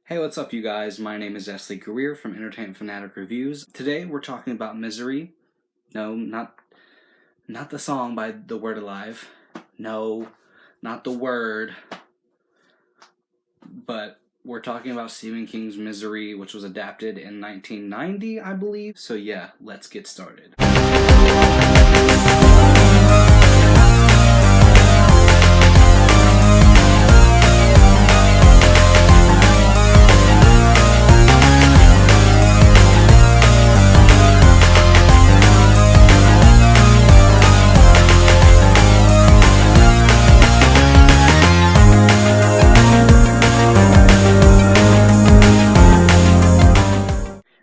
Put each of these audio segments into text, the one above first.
Hey, what's up, you guys? My name is Ashley Greer from Entertainment Fanatic Reviews. Today we're talking about Misery. No, not the song by The Word Alive. No, not the word. But we're talking about Stephen King's Misery, which was adapted in 1990, I believe. So yeah, let's get started.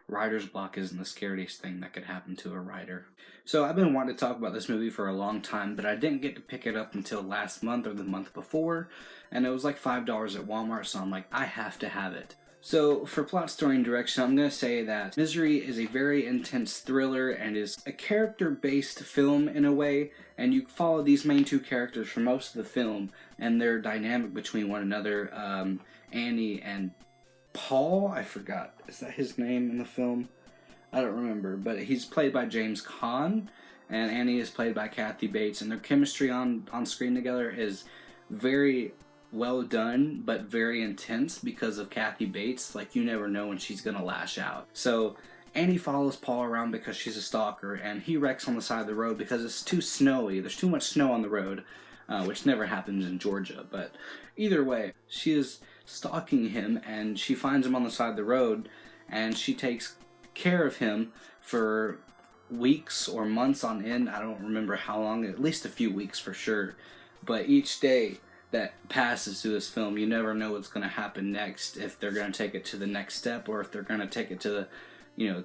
Writer's block isn't the scariest thing that could happen to a writer. So I've been wanting to talk about this movie for a long time, but I didn't get to pick it up until last month or the month before, and it was like $5 at Walmart, so I'm like, I have to have it. So for plot, story, and direction, I'm going to say that Misery is a very intense thriller and is a character-based film in a way, and you follow these main two characters for most of the film, and their dynamic between one another, Annie and Paul, I forgot. Is that his name in the film? I don't remember, but he's played by James Caan, and Annie is played by Kathy Bates, and their chemistry on screen together is very well done, but very intense because of Kathy Bates. Like, you never know when she's gonna lash out. So Annie follows Paul around because she's a stalker, and he wrecks on the side of the road because it's too snowy. There's too much snow on the road, which never happens in Georgia. But either way, she is stalking him, and she finds him on the side of the road, and she takes care of him for weeks or months on end. I don't remember how long, at least a few weeks for sure. But each day that passes through this film, you never know what's going to happen next, if they're going to take it to the next step or if they're going to take it to the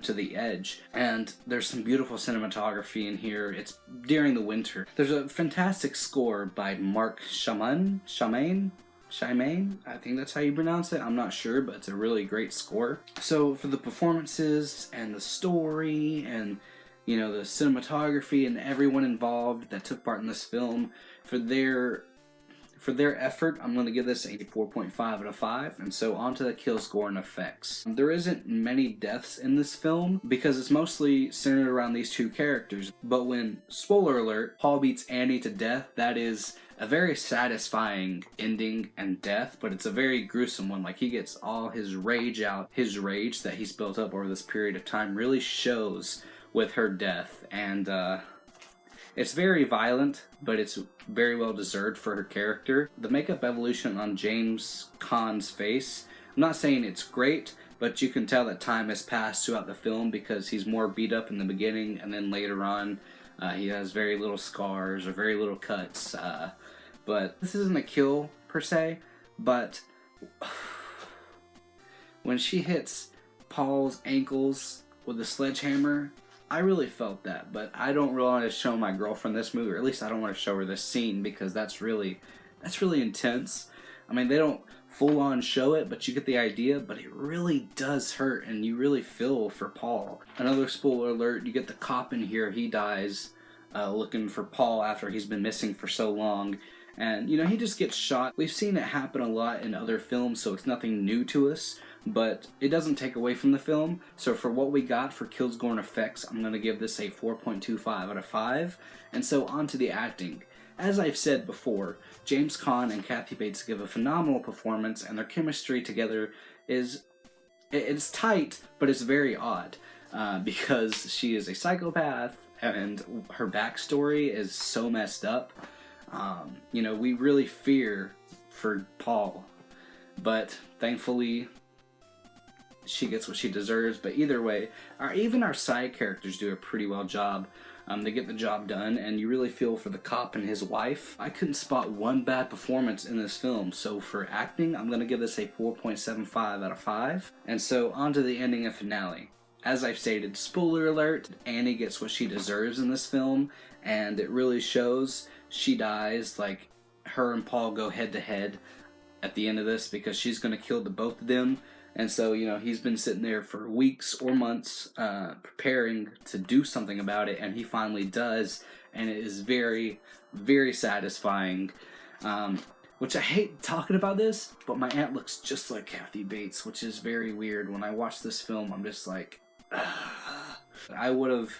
to the edge. And there's some beautiful cinematography in here. It's during the winter. There's a fantastic score by Mark Shaiman, I think that's how you pronounce it. I'm not sure, but it's a really great score. So for the performances and the story and the cinematography and everyone involved that took part in this film, for their effort, I'm going to give this a 4.5 out of 5. And so on to the kill score and effects. There isn't many deaths in this film because it's mostly centered around these two characters. But when, spoiler alert, Paul beats Annie to death, that is a very satisfying ending and death, but it's a very gruesome one. Like, he gets all his rage out. His rage that he's built up over this period of time really shows with her death. And it's very violent, but it's very well deserved for her character. The makeup evolution on James Caan's face, I'm not saying it's great, but you can tell that time has passed throughout the film because he's more beat up in the beginning, and then later on he has very little scars or very little cuts. But this isn't a kill per se, but when she hits Paul's ankles with a sledgehammer, I really felt that. But I don't really want to show my girlfriend this movie, or at least I don't want to show her this scene, because that's really intense. I mean, they don't full on show it, but you get the idea. But it really does hurt, and you really feel for Paul. Another spoiler alert, you get the cop in here. He dies looking for Paul after he's been missing for so long. And, he just gets shot. We've seen it happen a lot in other films, so it's nothing new to us. But it doesn't take away from the film. So for what we got for kills, gore, and effects, I'm going to give this a 4.25 out of 5. And so on to the acting. As I've said before, James Caan and Kathy Bates give a phenomenal performance, and their chemistry together it's tight, but it's very odd. Because she is a psychopath, and her backstory is so messed up. We really fear for Paul, but thankfully she gets what she deserves. But either way, even our side characters do a pretty well job. They get the job done, and you really feel for the cop and his wife. I couldn't spot one bad performance in this film, so for acting, I'm going to give this a 4.75 out of 5. And so on to the ending and finale. As I've stated, spoiler alert, Annie gets what she deserves in this film, and it really shows. She dies. Like, her and Paul go head to head at the end of this because she's going to kill the both of them. And so, he's been sitting there for weeks or months preparing to do something about it, and he finally does, and it is very, very satisfying. which I hate talking about this, but my aunt looks just like Kathy Bates, which is very weird. When I watch this film, I'm just like, ugh. I would have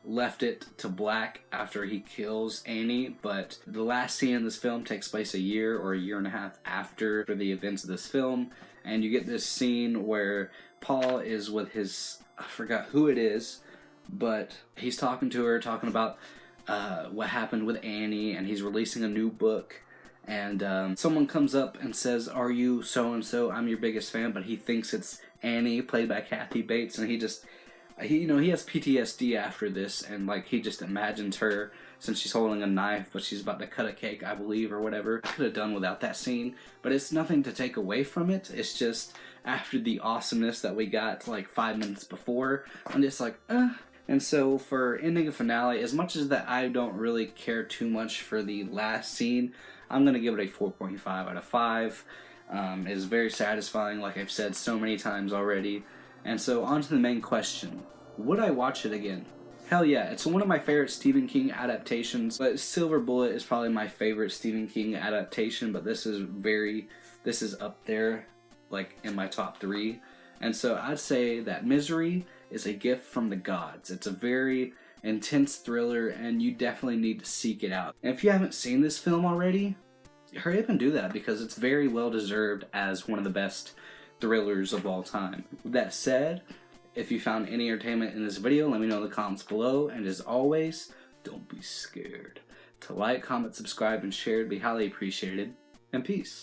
left it to black after he kills Annie, but the last scene in this film takes place a year or a year and a half after the events of this film, and you get this scene where Paul is with his, I forgot who it is, but he's talking to her, talking about what happened with Annie, and he's releasing a new book, and someone comes up and says, "Are you so-and-so? I'm your biggest fan," but he thinks it's Annie, played by Kathy Bates, and he has PTSD after this, and like he just imagines her since she's holding a knife, but she's about to cut a cake, I believe, or whatever. I could have done without that scene, but it's nothing to take away from it. It's just after the awesomeness that we got like 5 minutes before, I'm just like, And so for ending a finale, as much as that I don't really care too much for the last scene, I'm going to give it a 4.5 out of 5. It is very satisfying, like I've said so many times already. And so on to the main question. Would I watch it again? Hell yeah, it's one of my favorite Stephen King adaptations, but Silver Bullet is probably my favorite Stephen King adaptation, but this is up there, like in my top 3. And so I'd say that Misery is a gift from the gods. It's a very intense thriller, and you definitely need to seek it out. And if you haven't seen this film already, hurry up and do that, because it's very well deserved as one of the best thrillers of all time. With that said, if you found any entertainment in this video, let me know in the comments below, and as always, don't be scared to like, comment, subscribe, and share. It'd be highly appreciated, and peace.